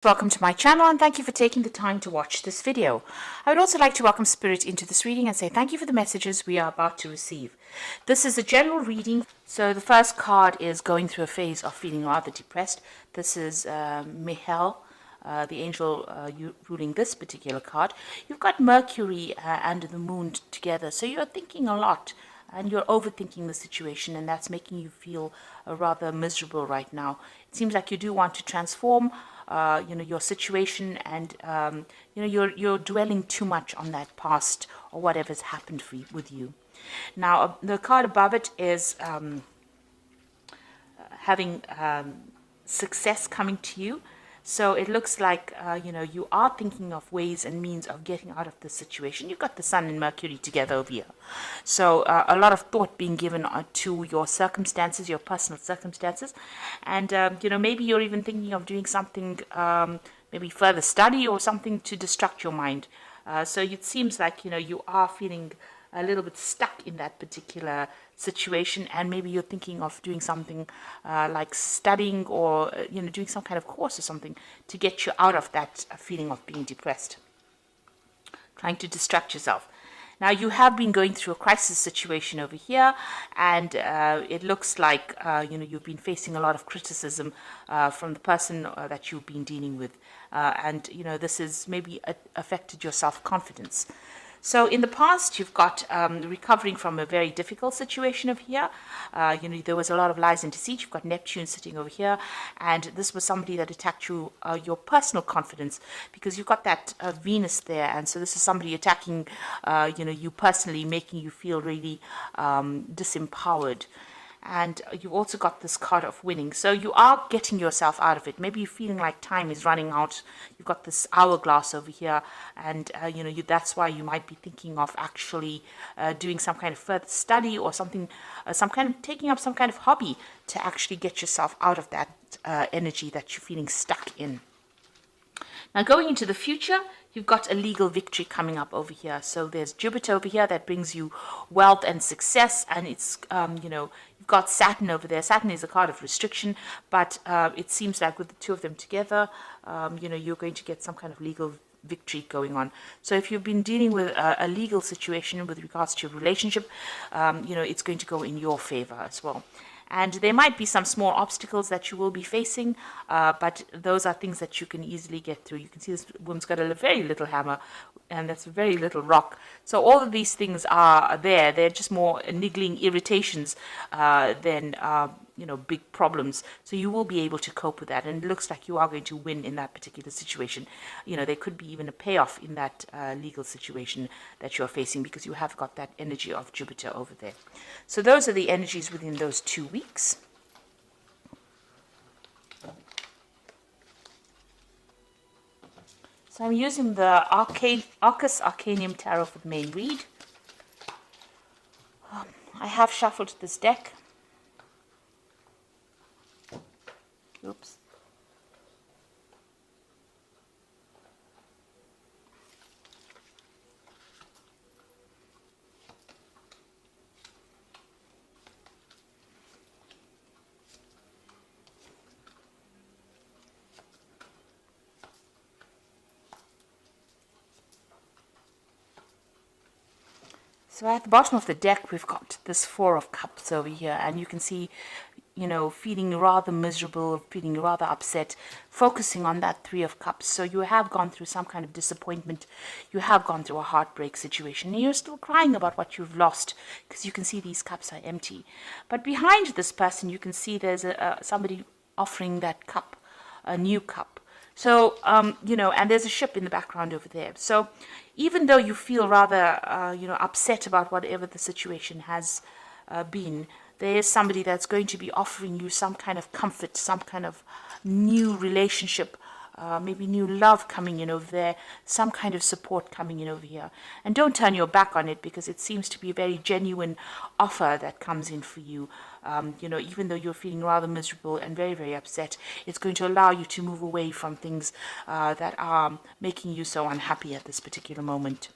Welcome to my channel and thank you for taking the time to watch this video. I would also like to welcome Spirit into this reading and say thank you for the messages we are about to receive. This is a general reading, so the first card is going through a phase of feeling rather depressed. This is Mihail, the angel ruling this particular card. You've got Mercury and the moon together, so you're thinking a lot and you're overthinking the situation, and that's making you feel rather miserable right now. It seems like you do want to transform your situation, and you're dwelling too much on that past or whatever's happened with you. Now, the card above it is having success coming to you. So it looks like, you are thinking of ways and means of getting out of this situation. You've got the Sun and Mercury together over here. So a lot of thought being given to your circumstances, your personal circumstances. And, maybe you're even thinking of doing something, maybe further study or something to distract your mind. So it seems like, you are feeling a little bit stuck in that particular situation, and maybe you're thinking of doing something like studying or doing some kind of course or something to get you out of that feeling of being depressed, trying to distract yourself. Now, you have been going through a crisis situation over here, and it looks like you've been facing a lot of criticism from the person that you've been dealing with, and this has maybe affected your self-confidence. So in the past, you've got recovering from a very difficult situation over here. There was a lot of lies and deceit. You've got Neptune sitting over here, and this was somebody that attacked you, your personal confidence, because you've got that Venus there, and so this is somebody attacking, you personally, making you feel really disempowered. And you've also got this card of winning. So you are getting yourself out of it. Maybe you're feeling like time is running out. You've got this hourglass over here. And, that's why you might be thinking of actually doing some kind of further study or something, taking up some kind of hobby to actually get yourself out of that energy that you're feeling stuck in. Now, going into the future, you've got a legal victory coming up over here. So there's Jupiter over here that brings you wealth and success, and it's, you've got Saturn over there. Saturn is a card of restriction, but it seems like with the two of them together, you're going to get some kind of legal victory going on. So if you've been dealing with a legal situation with regards to your relationship, it's going to go in your favor as well. And there might be some small obstacles that you will be facing, but those are things that you can easily get through. You can see this woman's got a very little hammer, and that's a very little rock. So all of these things are there. They're just more niggling irritations than big problems. So you will be able to cope with that, and it looks like you are going to win in that particular situation. There could be even a payoff in that legal situation that you're facing, because you have got that energy of Jupiter over there. So those are the energies within those 2 weeks. So I'm using the Arcus Arcanium Tarot for the main read. I have shuffled this deck. Oops. So at the bottom of the deck, we've got this Four of Cups over here, and you can see, feeling rather miserable, feeling rather upset, focusing on that Three of Cups. So you have gone through some kind of disappointment. You have gone through a heartbreak situation, and you're still crying about what you've lost, because you can see these cups are empty. But behind this person, you can see there's somebody offering that cup, a new cup. So, and there's a ship in the background over there. So even though you feel rather, upset about whatever the situation has been, there is somebody that's going to be offering you some kind of comfort, some kind of new relationship, maybe new love coming in over there, some kind of support coming in over here. And don't turn your back on it, because it seems to be a very genuine offer that comes in for you. Even though you're feeling rather miserable and very, very upset, it's going to allow you to move away from things that are making you so unhappy at this particular moment.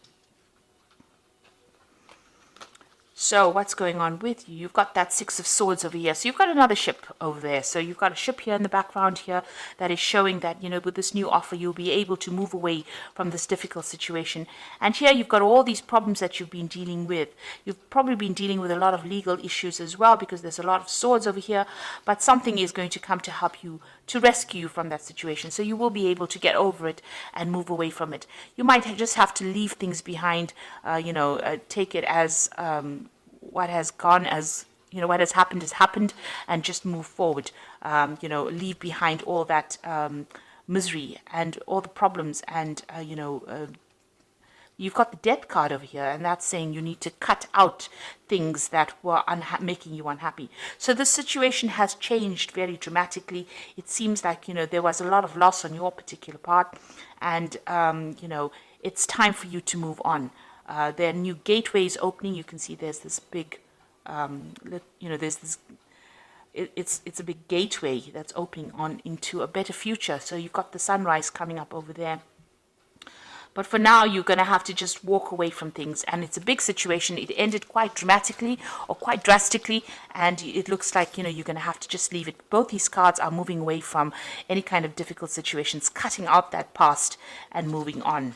So what's going on with you? You've got that Six of Swords over here. So you've got another ship over there. So you've got a ship here in the background here that is showing that, with this new offer, you'll be able to move away from this difficult situation. And here you've got all these problems that you've been dealing with. You've probably been dealing with a lot of legal issues as well, because there's a lot of swords over here. But something is going to come to help you, to rescue you from that situation. So you will be able to get over it and move away from it. You might just have to leave things behind, take it as what has gone, as what has happened, and just move forward. Leave behind all that misery and all the problems, and you've got the Death card over here, and that's saying you need to cut out things that were making you unhappy. So the situation has changed very dramatically. It seems like there was a lot of loss on your particular part, and it's time for you to move on. There are new gateways opening. You can see there's this big, there's this. It's a big gateway that's opening on into a better future. So you've got the sunrise coming up over there. But for now, you're going to have to just walk away from things. And it's a big situation. It ended quite dramatically or quite drastically. And it looks like, you're going to have to just leave it. Both these cards are moving away from any kind of difficult situations, cutting out that past and moving on.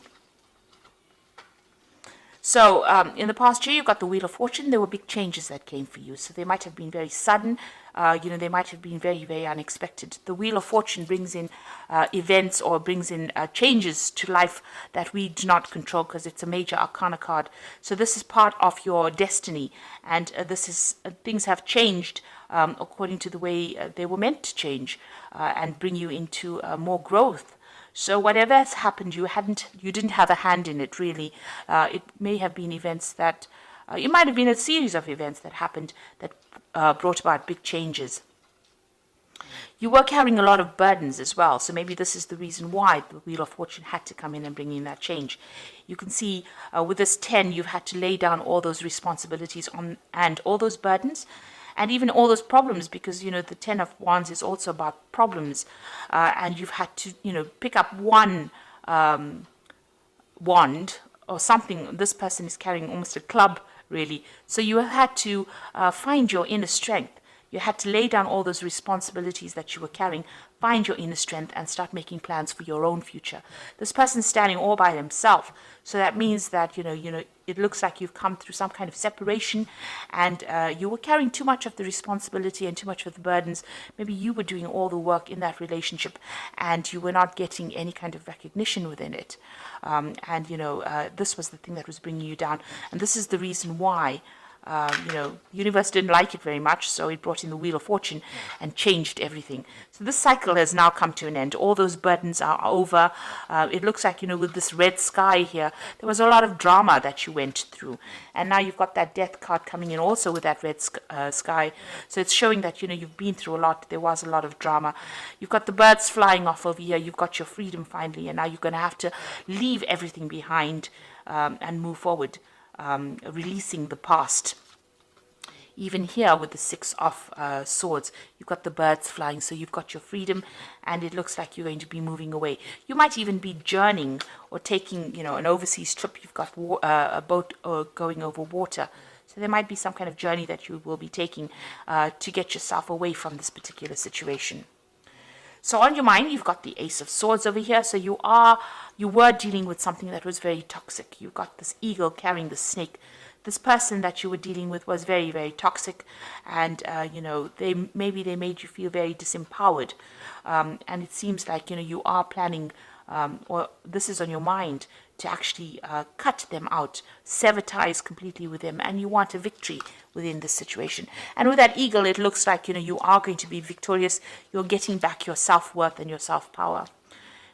So in the past year, you got the Wheel of Fortune. There were big changes that came for you. So they might have been very sudden. They might have been very, very unexpected. The Wheel of Fortune brings in events, or brings in changes to life that we do not control, because it's a major arcana card. So this is part of your destiny. And things have changed according to the way they were meant to change, and bring you into more growth. So whatever has happened, you didn't have a hand in it, really. It may have been events that, it might have been a series of events that happened that brought about big changes. You were carrying a lot of burdens as well, so maybe this is the reason why the Wheel of Fortune had to come in and bring in that change. You can see with this 10, you've had to lay down all those responsibilities and all those burdens, and even all those problems, because, the 10 of Wands is also about problems. And you've had to, pick up one wand or something. This person is carrying almost a club, really. So you have had to find your inner strength. You had to lay down all those responsibilities that you were carrying, find your inner strength, and start making plans for your own future. This person's standing all by himself. So that means that, it looks like you've come through some kind of separation, and you were carrying too much of the responsibility and too much of the burdens. Maybe you were doing all the work in that relationship, and you were not getting any kind of recognition within it. This was the thing that was bringing you down. And this is the reason why the universe didn't like it very much, so it brought in the Wheel of Fortune and changed everything. So this cycle has now come to an end. All those burdens are over. It looks like, with this red sky here, there was a lot of drama that you went through. And now you've got that Death card coming in also with that red sky. So it's showing that, you've been through a lot. There was a lot of drama. You've got the birds flying off over here. You've got your freedom finally. And now you're going to have to leave everything behind and move forward. Releasing the past. Even here with the Six of Swords, you've got the birds flying, so you've got your freedom, and it looks like you're going to be moving away. You might even be journeying or taking, an overseas trip. You've got a boat going over water. So there might be some kind of journey that you will be taking to get yourself away from this particular situation. So on your mind, you've got the Ace of Swords over here. So you were dealing with something that was very toxic. You've got this eagle carrying the snake. This person that you were dealing with was very, very toxic, and they made you feel very disempowered. And it seems like you are planning, or this is on your mind, to actually cut them out, sever ties completely with them, and you want a victory within this situation. And with that eagle, it looks like you are going to be victorious. You're getting back your self-worth and your self-power.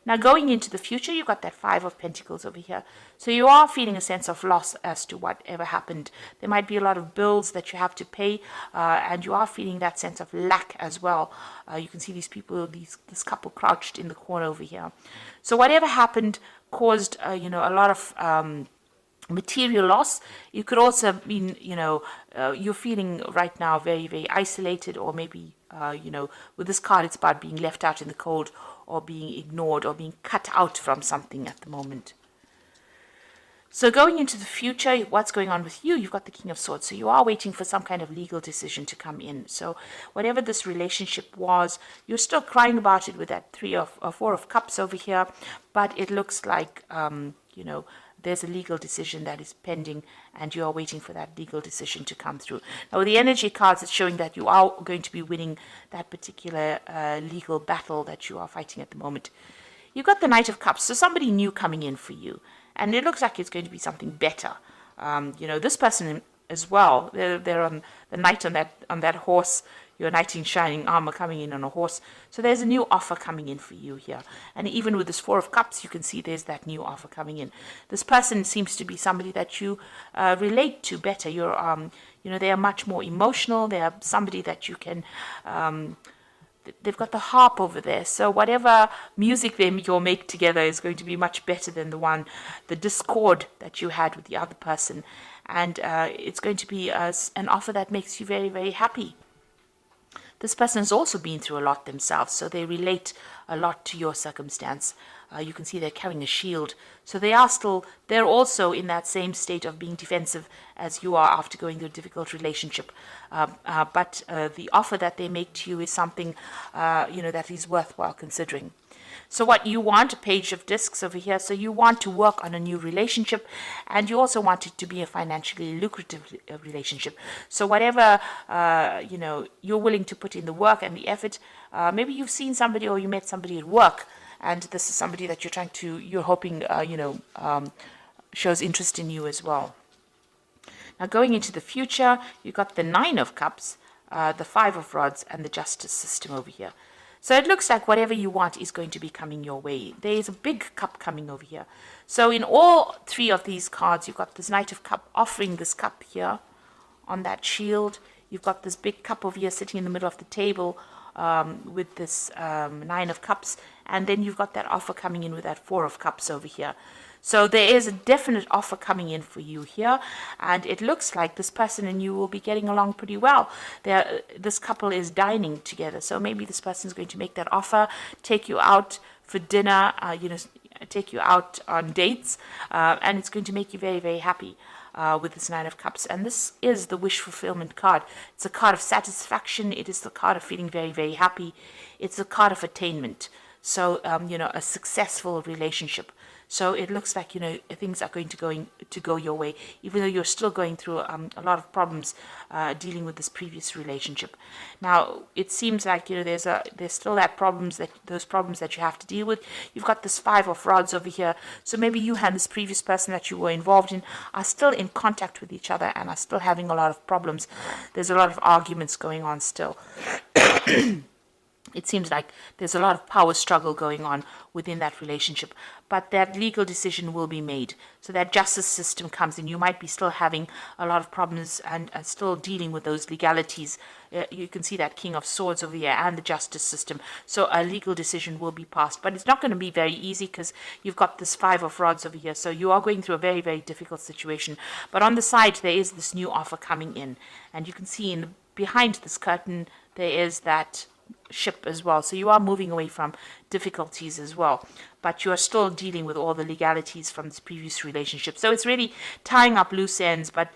Now, going into the future, you've got that Five of Pentacles over here. So you are feeling a sense of loss as to whatever happened. There might be a lot of bills that you have to pay, and you are feeling that sense of lack as well. You can see these people, this couple crouched in the corner over here. So whatever happened caused, a lot of material loss. It could also mean, you're feeling right now very, very isolated, or maybe, with this card, it's about being left out in the cold, or being ignored, or being cut out from something at the moment. So going into the future, what's going on with you? You've got the King of Swords. So you are waiting for some kind of legal decision to come in. So whatever this relationship was, you're still crying about it with that Four of Cups over here. But it looks like, there's a legal decision that is pending and you are waiting for that legal decision to come through. Now, with the energy cards, it's showing that you are going to be winning that particular legal battle that you are fighting at the moment. You've got the Knight of Cups, so somebody new coming in for you. And it looks like it's going to be something better. This person as well, they're on the knight on that horse, your knight in shining armor coming in on a horse. So there's a new offer coming in for you here. And even with this Four of Cups, you can see there's that new offer coming in. This person seems to be somebody that you relate to better. They are much more emotional. They are somebody that you can... they've got the harp over there, so whatever music you'll make together is going to be much better than the discord that you had with the other person, and it's going to be an offer that makes you very, very happy. This person has also been through a lot themselves, so they relate a lot to your circumstance. You can see they're carrying a shield. So they're also in that same state of being defensive as you are after going through a difficult relationship. But the offer that they make to you is something, that is worthwhile considering. So what you want, a page of discs over here, so you want to work on a new relationship, and you also want it to be a financially lucrative relationship. So whatever, you're willing to put in the work and the effort, maybe you've seen somebody or you met somebody at work, and this is somebody that you're hoping, shows interest in you as well. Now going into the future, you've got the Nine of Cups, the Five of Rods, and the Justice system over here. So it looks like whatever you want is going to be coming your way. There is a big cup coming over here. So in all three of these cards, you've got this Knight of Cup offering this cup here on that shield. You've got this big cup over here sitting in the middle of the table with this Nine of Cups. And then you've got that offer coming in with that Four of Cups over here. So there is a definite offer coming in for you here, and it looks like this person and you will be getting along pretty well. This couple is dining together, so maybe this person is going to make that offer, take you out for dinner, take you out on dates, and it's going to make you very, very happy with this Nine of Cups. And this is the wish fulfillment card. It's a card of satisfaction. It is the card of feeling very, very happy. It's a card of attainment. So, a successful relationship. So it looks like, things are going to go your way, even though you're still going through a lot of problems dealing with this previous relationship. Now, it seems like, there's still those problems that you have to deal with. You've got this Five of Rods over here. So maybe you and this previous person that you were involved in are still in contact with each other and are still having a lot of problems. There's a lot of arguments going on still. It seems like there's a lot of power struggle going on within that relationship, but that legal decision will be made. So that justice system comes in. You might be still having a lot of problems and still dealing with those legalities. You can see that King of Swords over here and the justice system. So a legal decision will be passed, but it's not going to be very easy because you've got this Five of Rods over here. So you are going through a very, very difficult situation. But on the side, there is this new offer coming in, and you can see behind this curtain, there is that ship as well. So you are moving away from difficulties as well, but you are still dealing with all the legalities from this previous relationship. So it's really tying up loose ends, but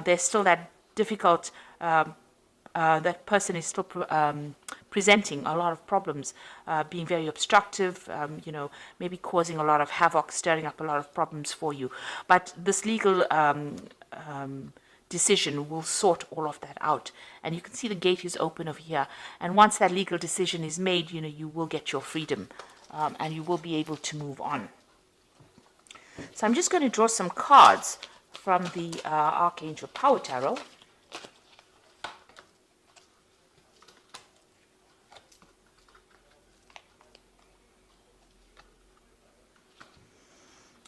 there's still that difficult, that person is still presenting a lot of problems, being very obstructive, maybe causing a lot of havoc, stirring up a lot of problems for you. But this legal decision will sort all of that out, and you can see the gate is open over here, and once that legal decision is made, you will get your freedom, and you will be able to move on. So I'm just going to draw some cards from the Archangel Power Tarot.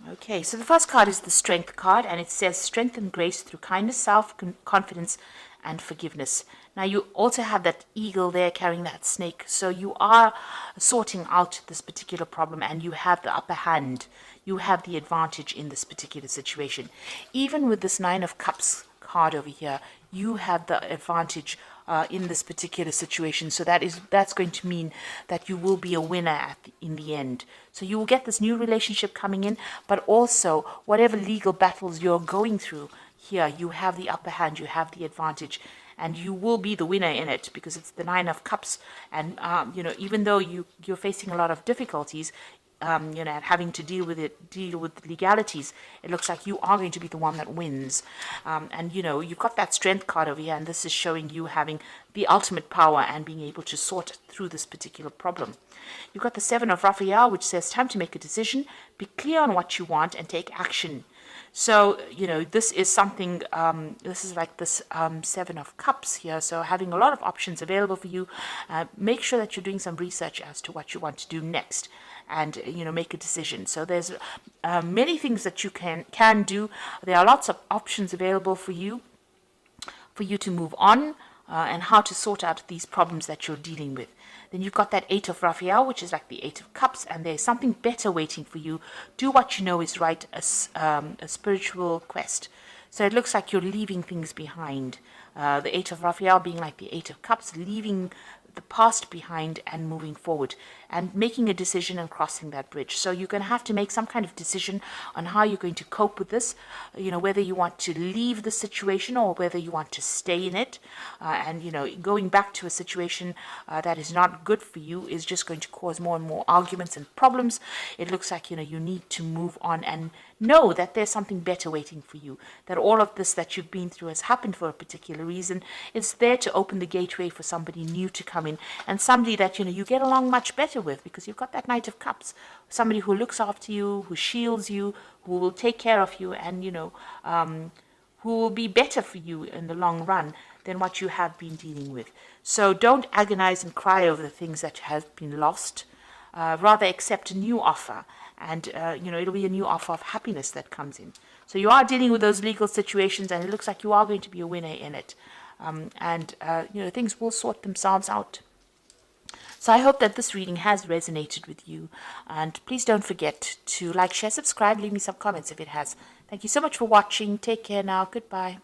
Okay, so the first card is the Strength card, and it says strength and grace through kindness, self-confidence, and forgiveness. Now, you also have that eagle there carrying that snake, so you are sorting out this particular problem, and you have the upper hand. You have the advantage in this particular situation. Even with this Nine of Cups card over here, you have the advantage in this particular situation. So that's going to mean that you will be a winner in the end. So you will get this new relationship coming in, but also whatever legal battles you're going through here, you have the upper hand, you have the advantage, and you will be the winner in it because it's the Nine of Cups. And even though you're facing a lot of difficulties, and having to deal with legalities, it looks like you are going to be the one that wins. And you've got that strength card over here, and this is showing you having the ultimate power and being able to sort through this particular problem. You've got the Seven of Raphael, which says time to make a decision, be clear on what you want, and take action. So, this is something, this is like this Seven of Cups here. So having a lot of options available for you. Make sure that you're doing some research as to what you want to do next and, make a decision. So there's many things that you can do. There are lots of options available for you to move on and how to sort out these problems that you're dealing with. Then you've got that Eight of Raphael, which is like the Eight of Cups, and there's something better waiting for you. Do what you know is right, a spiritual quest. So it looks like you're leaving things behind. The Eight of Raphael being like the Eight of Cups, leaving the past behind and moving forward and making a decision and crossing that bridge. So you're going to have to make some kind of decision on how you're going to cope with this, whether you want to leave the situation or whether you want to stay in it. And going back to a situation that is not good for you is just going to cause more and more arguments and problems. It looks like, you need to move on and know that there's something better waiting for you, that all of this that you've been through has happened for a particular reason. It's there to open the gateway for somebody new to come in, and somebody that you get along much better with, because you've got that Knight of Cups, somebody who looks after you, who shields you, who will take care of you, and who will be better for you in the long run than what you have been dealing with. So don't agonize and cry over the things that have been lost. Rather accept a new offer, and it'll be a new offer of happiness that comes in. So you are dealing with those legal situations, and it looks like you are going to be a winner in it. Things will sort themselves out. So I hope that this reading has resonated with you, and please don't forget to like, share, subscribe, leave me some comments if it has. Thank you so much for watching. Take care now. Goodbye.